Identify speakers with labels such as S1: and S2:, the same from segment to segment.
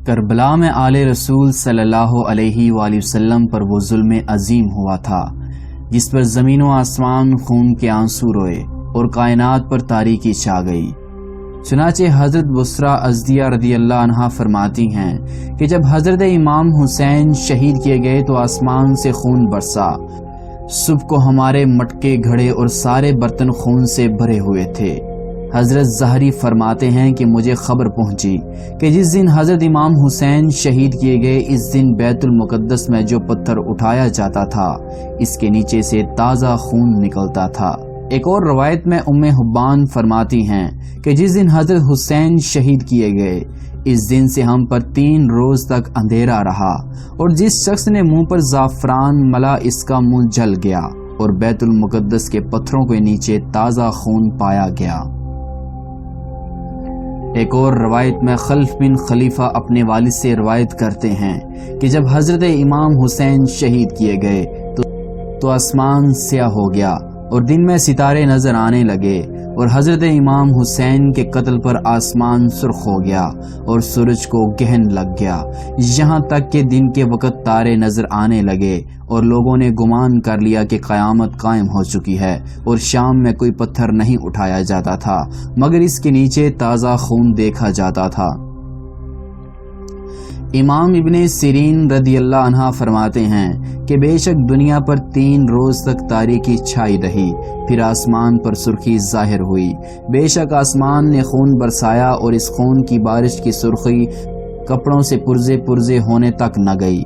S1: کربلا میں آل رسول صلی اللہ علیہ وآلہ وسلم پر وہ ظلم عظیم ہوا تھا جس پر زمین و آسمان خون کے آنسو روئے اور کائنات پر تاریکی چھا گئی۔ چنانچہ حضرت بصرہ ازدیہ رضی اللہ عنہا فرماتی ہیں کہ جب حضرت امام حسین شہید کیے گئے تو آسمان سے خون برسا۔ صبح کو ہمارے مٹکے گھڑے اور سارے برتن خون سے بھرے ہوئے تھے۔ حضرت زہری فرماتے ہیں کہ مجھے خبر پہنچی کہ جس دن حضرت امام حسین شہید کیے گئے اس دن بیت المقدس میں جو پتھر اٹھایا جاتا تھا اس کے نیچے سے تازہ خون نکلتا تھا۔ ایک اور روایت میں ام حبان فرماتی ہیں کہ جس دن حضرت حسین شہید کیے گئے اس دن سے ہم پر 3 روز تک اندھیرا رہا اور جس شخص نے منہ پر زعفران ملا اس کا منہ جل گیا اور بیت المقدس کے پتھروں کے نیچے تازہ خون پایا گیا۔ ایک اور روایت میں خلف بن خلیفہ اپنے والد سے روایت کرتے ہیں کہ جب حضرت امام حسین شہید کیے گئے تو آسمان سیاہ ہو گیا اور دن میں ستارے نظر آنے لگے اور حضرت امام حسین کے قتل پر آسمان سرخ ہو گیا اور سورج کو گہن لگ گیا، یہاں تک کہ دن کے وقت تارے نظر آنے لگے اور لوگوں نے گمان کر لیا کہ قیامت قائم ہو چکی ہے اور شام میں کوئی پتھر نہیں اٹھایا جاتا تھا مگر اس کے نیچے تازہ خون دیکھا جاتا تھا۔ امام ابن سیرین رضی اللہ عنہ فرماتے ہیں کہ بے شک دنیا پر 3 روز تک تاریکی چھائی رہی، پھر آسمان پر سرخی ظاہر ہوئی، بے شک آسمان نے خون برسایا اور اس خون کی بارش کی سرخی کپڑوں سے پرزے پرزے ہونے تک نہ گئی۔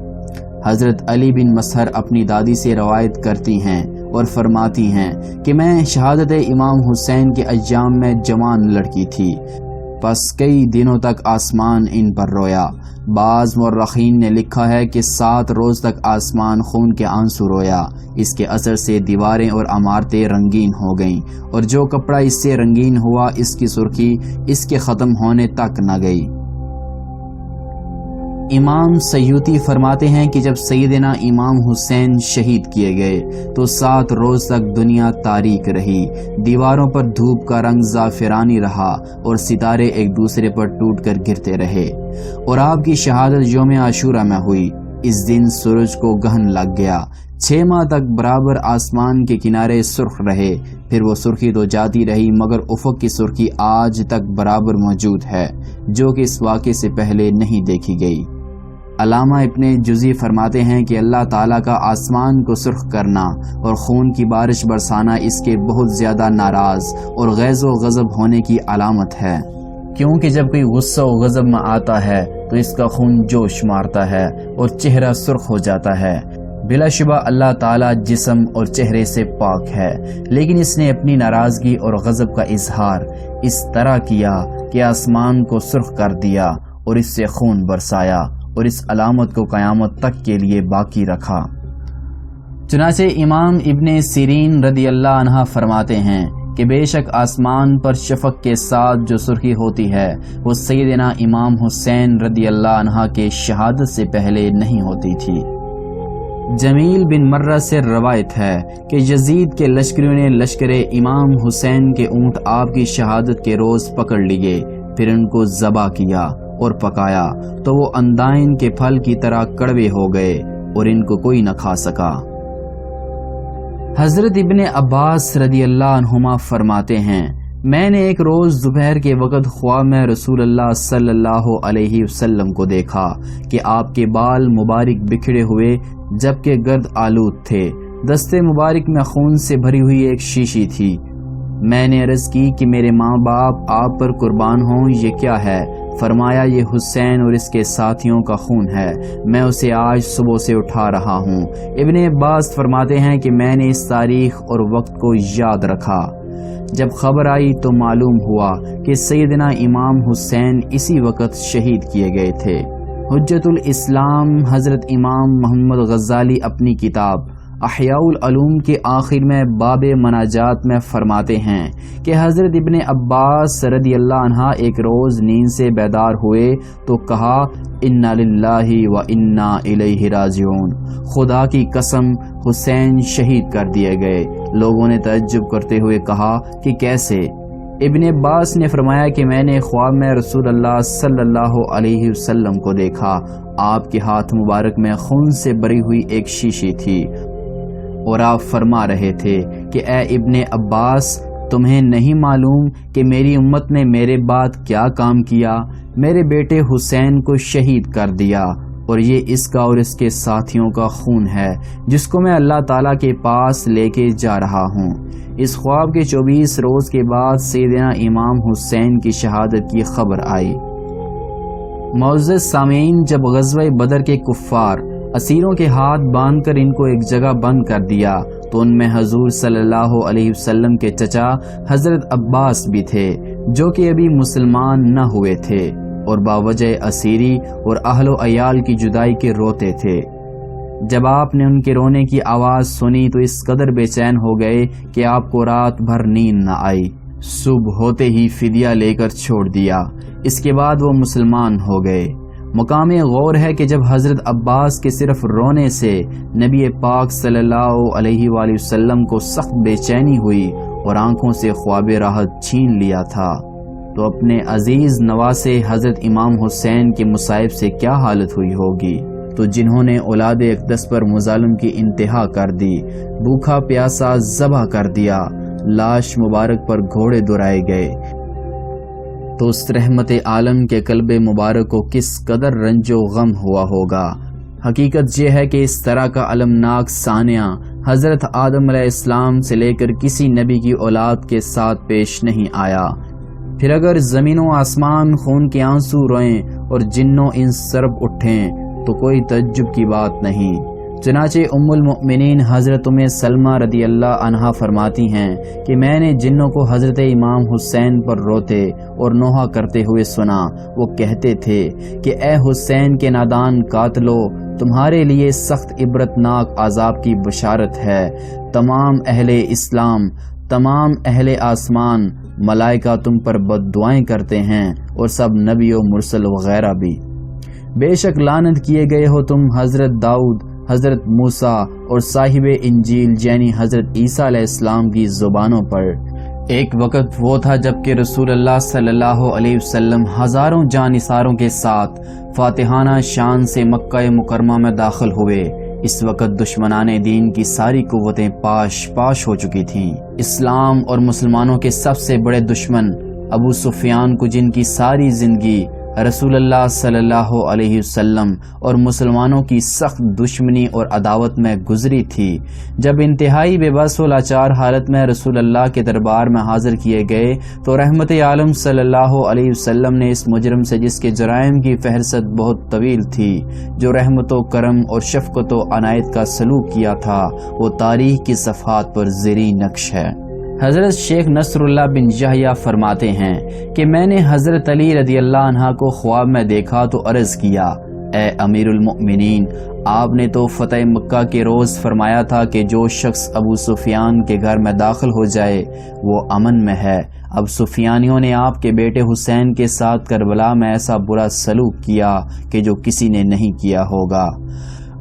S1: حضرت علی بن مسہر اپنی دادی سے روایت کرتی ہیں اور فرماتی ہیں کہ میں شہادت امام حسین کے ایام میں جوان لڑکی تھی، پس کئی دنوں تک آسمان ان پر رویا۔ بعض مورخین نے لکھا ہے کہ 7 روز تک آسمان خون کے آنسو رویا، اس کے اثر سے دیواریں اور عمارتیں رنگین ہو گئیں اور جو کپڑا اس سے رنگین ہوا اس کی سرخی اس کے ختم ہونے تک نہ گئی۔ امام سیوطی فرماتے ہیں کہ جب سیدنا امام حسین شہید کیے گئے تو 7 روز تک دنیا تاریک رہی، دیواروں پر دھوپ کا رنگ زعفرانی رہا اور ستارے ایک دوسرے پر ٹوٹ کر گرتے رہے، اور آپ کی شہادت یوم عاشورہ میں ہوئی۔ اس دن سورج کو گہن لگ گیا، 6 ماہ تک برابر آسمان کے کنارے سرخ رہے، پھر وہ سرخی تو جاتی رہی مگر افق کی سرخی آج تک برابر موجود ہے جو کہ اس واقعے سے پہلے نہیں دیکھی گئی۔ علامہ ابن جزی فرماتے ہیں کہ اللہ تعالیٰ کا آسمان کو سرخ کرنا اور خون کی بارش برسانا اس کے بہت زیادہ ناراض اور غیظ و غضب ہونے کی علامت ہے، کیونکہ جب کوئی غصہ و غضب میں آتا ہے تو اس کا خون جوش مارتا ہے اور چہرہ سرخ ہو جاتا ہے۔ بلا شبہ اللہ تعالیٰ جسم اور چہرے سے پاک ہے، لیکن اس نے اپنی ناراضگی اور غضب کا اظہار اس طرح کیا کہ آسمان کو سرخ کر دیا اور اس سے خون برسایا اور اس علامت کو قیامت تک کے لیے باقی رکھا۔ چنانچہ امام ابن سیرین رضی اللہ عنہ فرماتے ہیں کہ بے شک آسمان پر شفق کے ساتھ جو سرخی ہوتی ہے وہ سیدنا امام حسین رضی اللہ عنہ کے شہادت سے پہلے نہیں ہوتی تھی۔ جمیل بن مرہ سے روایت ہے کہ یزید کے لشکریوں نے لشکر امام حسین کے اونٹ آپ کی شہادت کے روز پکڑ لیے، پھر ان کو ذبح کیا اور پکایا تو وہ اندائن کے پھل کی طرح کڑوے ہو گئے اور ان کو کوئی نہ کھا سکا۔ حضرت ابن عباس رضی اللہ عنہما فرماتے ہیں میں نے ایک روز دوپہر کے وقت خواب میں رسول اللہ صلی اللہ علیہ وسلم کو دیکھا کہ آپ کے بال مبارک بکھڑے ہوئے جبکہ گرد آلود تھے، دستے مبارک میں خون سے بھری ہوئی ایک شیشی تھی۔ میں نے عرض کی کہ میرے ماں باپ آپ پر قربان ہوں، یہ کیا ہے؟ فرمایا یہ حسین اور اس کے ساتھیوں کا خون ہے، میں اسے آج صبح سے اٹھا رہا ہوں۔ ابن عباس فرماتے ہیں کہ میں نے اس تاریخ اور وقت کو یاد رکھا، جب خبر آئی تو معلوم ہوا کہ سیدنا امام حسین اسی وقت شہید کیے گئے تھے۔ حجت الاسلام حضرت امام محمد غزالی اپنی کتاب احیاء العلوم کے آخر میں باب مناجات میں فرماتے ہیں کہ حضرت ابن عباس رضی اللہ عنہ ایک روز نیند سے بیدار ہوئے تو کہا انا للہ و انا الیہ راجعون، خدا کی قسم حسین شہید کر دیے گئے۔ لوگوں نے تعجب کرتے ہوئے کہا کہ کیسے؟ ابن عباس نے فرمایا کہ میں نے خواب میں رسول اللہ صلی اللہ علیہ وسلم کو دیکھا، آپ کے ہاتھ مبارک میں خون سے بری ہوئی ایک شیشی تھی اور آپ فرما رہے تھے کہ اے ابن عباس، تمہیں نہیں معلوم کہ میری امت نے میرے بعد کیا کام کیا؟ میرے بیٹے حسین کو شہید کر دیا، اور یہ اس کا اور اس کے ساتھیوں کا خون ہے جس کو میں اللہ تعالیٰ کے پاس لے کے جا رہا ہوں۔ اس خواب کے 24 روز کے بعد سیدنا امام حسین کی شہادت کی خبر آئی۔ معزز سامعین، جب غزوہ بدر کے کفار اسیروں کے ہاتھ باندھ کر ان کو ایک جگہ بند کر دیا تو ان میں حضور صلی اللہ علیہ وسلم کے چچا حضرت عباس بھی تھے، جو کہ ابھی مسلمان نہ ہوئے تھے اور باوجہ اسیری اور اہل و عیال کی جدائی کے روتے تھے۔ جب آپ نے ان کے رونے کی آواز سنی تو اس قدر بے چین ہو گئے کہ آپ کو رات بھر نیند نہ آئی۔ صبح ہوتے ہی فدیہ لے کر چھوڑ دیا۔ اس کے بعد وہ مسلمان ہو گئے۔ مقام غور ہے کہ جب حضرت عباس کے صرف رونے سے نبی پاک صلی اللہ علیہ وآلہ وسلم کو سخت بے چینی ہوئی اور آنکھوں سے خواب راحت چھین لیا تھا، تو اپنے عزیز نواسے حضرت امام حسین کے مصائب سے کیا حالت ہوئی ہوگی؟ تو جنہوں نے اولاد اقدس پر مظالم کی انتہا کر دی، بھوکا پیاسا ذبح کر دیا، لاش مبارک پر گھوڑے دورائے گئے، تو اس رحمت عالم کے قلب مبارک کو کس قدر رنج و غم ہوا ہوگا۔ حقیقت یہ ہے کہ اس طرح کا المناک سانحہ حضرت آدم علیہ السلام سے لے کر کسی نبی کی اولاد کے ساتھ پیش نہیں آیا۔ پھر اگر زمین و آسمان خون کے آنسو روئیں اور جنوں انس سرب اٹھیں تو کوئی تعجب کی بات نہیں۔ چنانچہ ام المؤمنین حضرت سلمہ رضی اللہ عنہا فرماتی ہیں کہ میں نے جنوں کو حضرت امام حسین پر روتے اور نوحہ کرتے ہوئے سنا۔ وہ کہتے تھے کہ اے حسین کے نادان قاتلو، تمہارے لیے سخت عبرتناک عذاب کی بشارت ہے۔ تمام اہل اسلام، تمام اہل آسمان، ملائکہ تم پر بد دعائیں کرتے ہیں اور سب نبی و مرسل وغیرہ بھی۔ بے شک لعنت کیے گئے ہو تم حضرت داؤد، حضرت موسیٰ اور صاحب انجیل یعنی حضرت عیسیٰ علیہ السلام کی زبانوں پر۔ ایک وقت وہ تھا جب کہ رسول اللہ صلی اللہ علیہ وسلم ہزاروں جانثاروں کے ساتھ فاتحانہ شان سے مکہ مکرمہ میں داخل ہوئے۔ اس وقت دشمنان دین کی ساری قوتیں پاش پاش ہو چکی تھیں۔ اسلام اور مسلمانوں کے سب سے بڑے دشمن ابو سفیان کو، جن کی ساری زندگی رسول اللہ صلی اللہ علیہ وسلم اور مسلمانوں کی سخت دشمنی اور عداوت میں گزری تھی، جب انتہائی بے بس و لاچار حالت میں رسول اللہ کے دربار میں حاضر کیے گئے تو رحمت عالم صلی اللہ علیہ وسلم نے اس مجرم سے، جس کے جرائم کی فہرست بہت طویل تھی، جو رحمت و کرم اور شفقت و عنایت کا سلوک کیا تھا، وہ تاریخ کی صفحات پر زیریں نقش ہے۔ حضرت شیخ نصر اللہ بن یحییٰ فرماتے ہیں کہ میں نے حضرت علی رضی اللہ عنہ کو خواب میں دیکھا تو عرض کیا، اے امیر المؤمنین، آپ نے تو فتح مکہ کے روز فرمایا تھا کہ جو شخص ابو سفیان کے گھر میں داخل ہو جائے وہ امن میں ہے۔ اب سفیانیوں نے آپ کے بیٹے حسین کے ساتھ کربلا میں ایسا برا سلوک کیا کہ جو کسی نے نہیں کیا ہوگا۔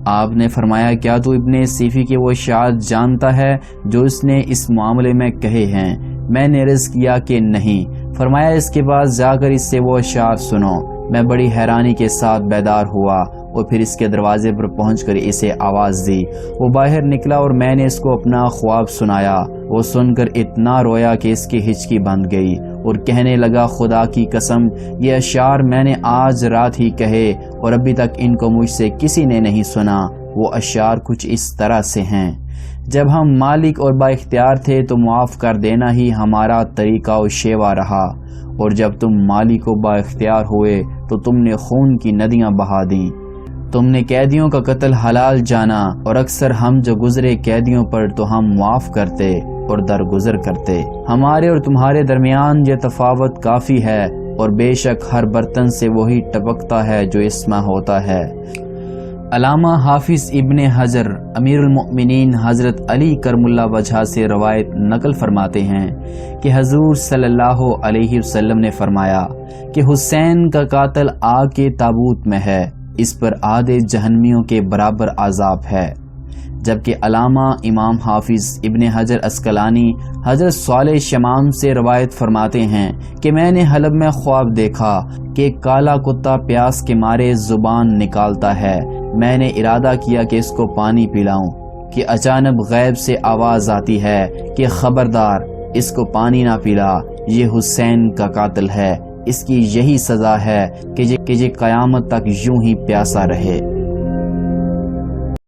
S1: آپ نے فرمایا، کیا تو ابن صیفی کے وہ اشعار جانتا ہے جو اس نے اس معاملے میں کہے ہیں؟ میں نے عرض کیا کہ نہیں۔ فرمایا، اس کے پاس جا کر اس سے وہ اشعار سنو۔ میں بڑی حیرانی کے ساتھ بیدار ہوا اور پھر اس کے دروازے پر پہنچ کر اسے آواز دی۔ وہ باہر نکلا اور میں نے اس کو اپنا خواب سنایا۔ وہ سن کر اتنا رویا کہ اس کی ہچکی بند گئی اور کہنے لگا، خدا کی قسم، یہ اشعار میں نے آج رات ہی کہے اور ابھی تک ان کو مجھ سے کسی نے نہیں سنا۔ وہ اشعار کچھ اس طرح سے ہیں: جب ہم مالک اور با اختیار تھے تو معاف کر دینا ہی ہمارا طریقہ و شیوا رہا، اور جب تم مالک و با اختیار ہوئے تو تم نے خون کی ندیاں بہا دیں۔ تم نے قیدیوں کا قتل حلال جانا، اور اکثر ہم جو گزرے قیدیوں پر تو ہم معاف کرتے اور درگزر کرتے۔ ہمارے اور تمہارے درمیان یہ تفاوت کافی ہے، اور بے شک ہر برتن سے وہی ٹپکتا ہے جو اس میں ہوتا ہے۔ علامہ حافظ ابن حجر امیر المؤمنین حضرت علی کرم اللہ وجہہ سے روایت نقل فرماتے ہیں کہ حضور صلی اللہ علیہ وسلم نے فرمایا کہ حسین کا قاتل آگ کے تابوت میں ہے، اس پر آدھے جہنمیوں کے برابر عذاب ہے۔ جبکہ علامہ امام حافظ ابن حجر عسقلانی حضرت صالح شمام سے روایت فرماتے ہیں کہ میں نے حلب میں خواب دیکھا کہ ایک کالا کتا پیاس کے مارے زبان نکالتا ہے۔ میں نے ارادہ کیا کہ اس کو پانی پلاؤں کہ اچانک غیب سے آواز آتی ہے کہ خبردار، اس کو پانی نہ پلا، یہ حسین کا قاتل ہے، اس کی یہی سزا ہے کہ یہ قیامت تک یوں ہی پیاسا رہے۔